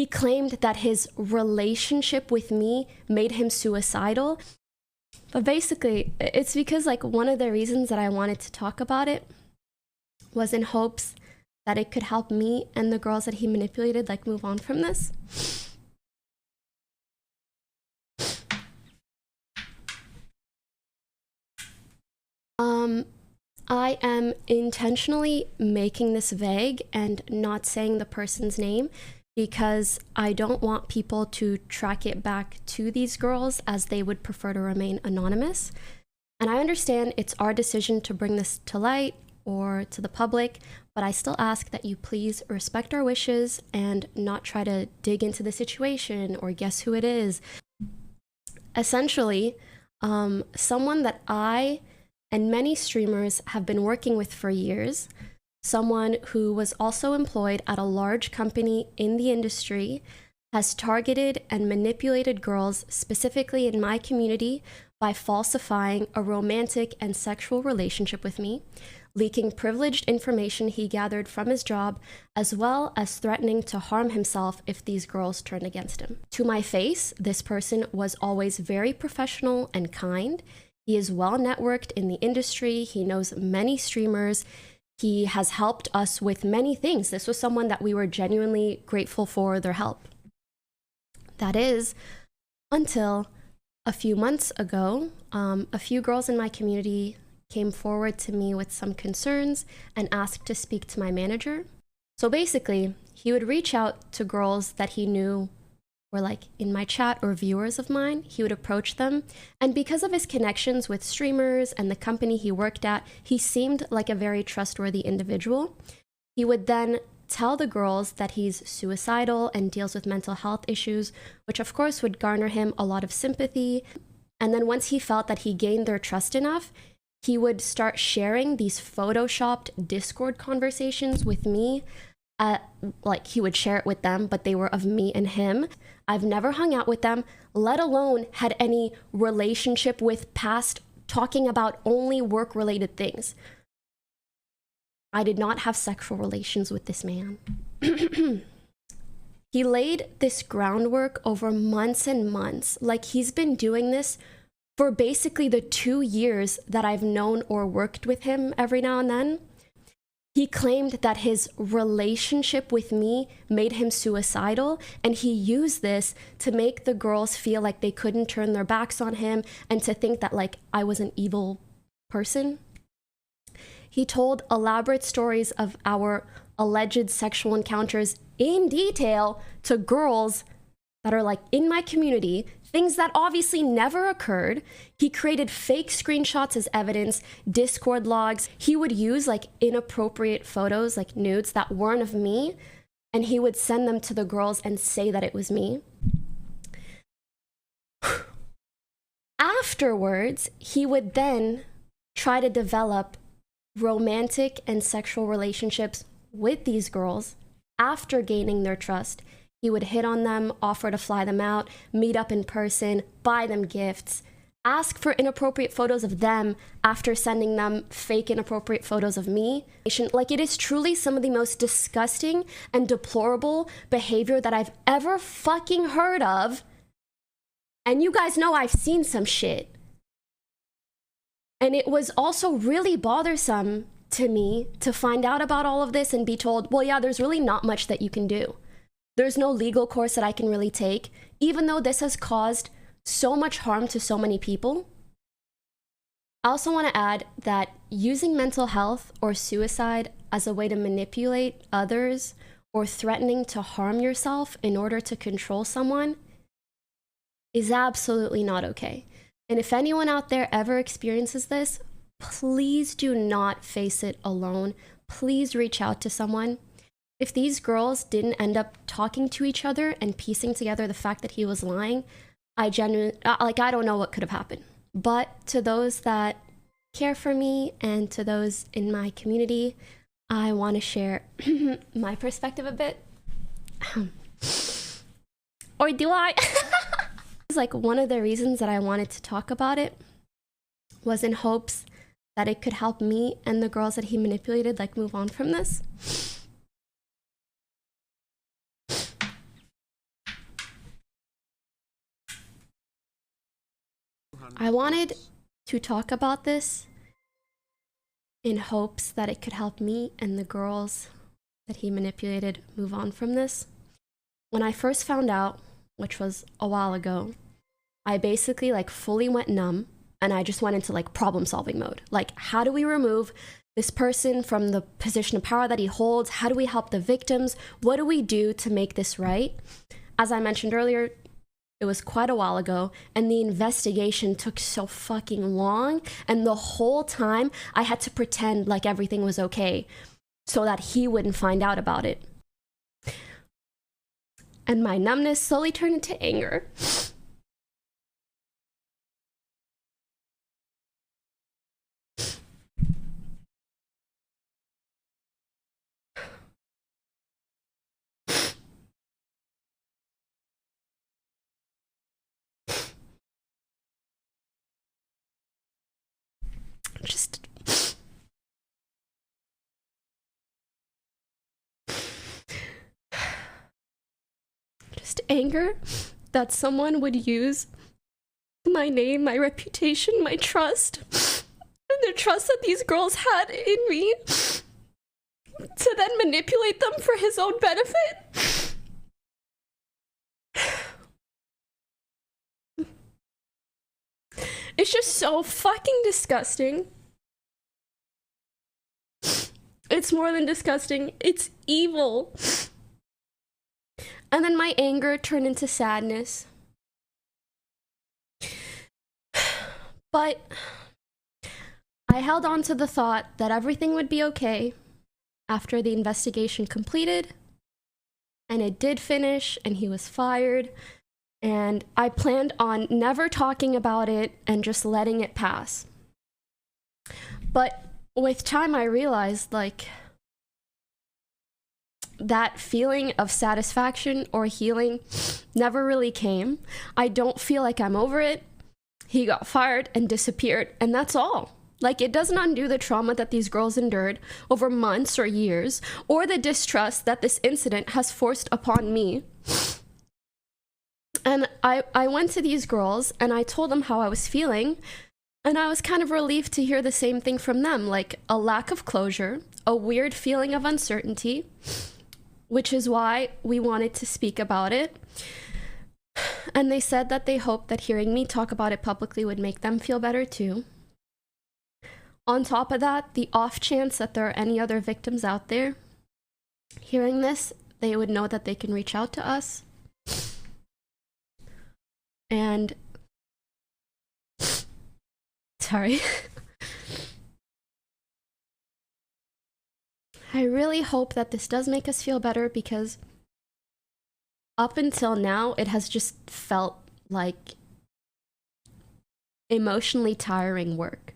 He claimed that his relationship with me made him suicidal. But basically, it's because like one of the reasons that I wanted to talk about it was in hopes that it could help me and the girls that he manipulated like move on from this. I am intentionally making this vague and not saying the person's name because I don't want people to track it back to these girls as they would prefer to remain anonymous. And I understand it's our decision to bring this to light or to the public, but I still ask that you please respect our wishes and not try to dig into the situation or guess who it is. Essentially, someone that I and many streamers have been working with for years, someone who was also employed at a large company in the industry, has targeted and manipulated girls, specifically in my community, by falsifying a romantic and sexual relationship with me, leaking privileged information he gathered from his job, as well as threatening to harm himself if these girls turned against him. To my face, this person was always very professional and kind. He is well networked in the industry. He knows many streamers. He has helped us with many things. This was someone that we were genuinely grateful for their help. That is, until a few months ago, a few girls in my community came forward to me with some concerns and asked to speak to my manager. So basically, he would reach out to girls that he knew were like in my chat or viewers of mine. He would approach them, and because of his connections with streamers and the company he worked at, he seemed like a very trustworthy individual. He would then tell the girls that he's suicidal and deals with mental health issues, which of course would garner him a lot of sympathy. And then once he felt that he gained their trust enough, he would start sharing these photoshopped Discord conversations with me. Like he would share it with them, but they were of me and him. I've never hung out with them, let alone had any relationship with past, talking about only work-related things. I did not have sexual relations with this man. He laid this groundwork over months and months. Like he's been doing this for basically the 2 years that I've known or worked with him every now and then. He claimed that his relationship with me made him suicidal, and he used this to make the girls feel like they couldn't turn their backs on him and to think that like I was an evil person. He told elaborate stories of our alleged sexual encounters in detail to girls that are like in my community, things that obviously never occurred. He created fake screenshots as evidence, Discord logs. He would use like inappropriate photos, like nudes that weren't of me, and he would send them to the girls and say that it was me. Afterwards, he would then try to develop romantic and sexual relationships with these girls after gaining their trust. He would hit on them, offer to fly them out, meet up in person, buy them gifts, ask for inappropriate photos of them after sending them fake inappropriate photos of me. Like, it is truly some of the most disgusting and deplorable behavior that I've ever fucking heard of. And you guys know I've seen some shit. And it was also really bothersome to me to find out about all of this and be told, well, yeah, there's really not much that you can do. There's no legal course that I can really take, even though this has caused so much harm to so many people. I also want to add that using mental health or suicide as a way to manipulate others or threatening to harm yourself in order to control someone is absolutely not okay. And if anyone out there ever experiences this, please do not face it alone. Please reach out to someone. If these girls didn't end up talking to each other and piecing together the fact that he was lying, I don't know what could have happened. But to those that care for me and to those in my community, I want to share my perspective a bit. Or do I? It's like one of the reasons that I wanted to talk about it was in hopes that it could help me and the girls that he manipulated like move on from this. I wanted to talk about this in hopes that it could help me and the girls that he manipulated move on from this. When I first found out, which was a while ago, I basically like fully went numb and I just went into like problem solving mode. Like, how do we remove this person from the position of power that he holds? How do we help the victims? What do we do to make this right? As I mentioned earlier, it was quite a while ago, and the investigation took so fucking long, and the whole time I had to pretend like everything was okay so that he wouldn't find out about it. And my numbness slowly turned into anger. Just anger that someone would use my name, my reputation, my trust, and the trust that these girls had in me to then manipulate them for his own benefit. It's just so fucking disgusting. It's more than disgusting. It's evil. And then my anger turned into sadness. But I held on to the thought that everything would be okay after the investigation completed. And it did finish, and he was fired. And I planned on never talking about it and just letting it pass. But with time, I realized, like, that feeling of satisfaction or healing never really came. I don't feel like I'm over it. He got fired and disappeared, and that's all. Like, it doesn't undo the trauma that these girls endured over months or years, or the distrust that this incident has forced upon me. And I went to these girls and I told them how I was feeling, and I was kind of relieved to hear the same thing from them, like a lack of closure, a weird feeling of uncertainty, which is why we wanted to speak about it. And they said that they hoped that hearing me talk about it publicly would make them feel better too. On top of that, the off chance that there are any other victims out there hearing this, they would know that they can reach out to us. And sorry. I really hope that this does make us feel better, because up until now, it has just felt like emotionally tiring work.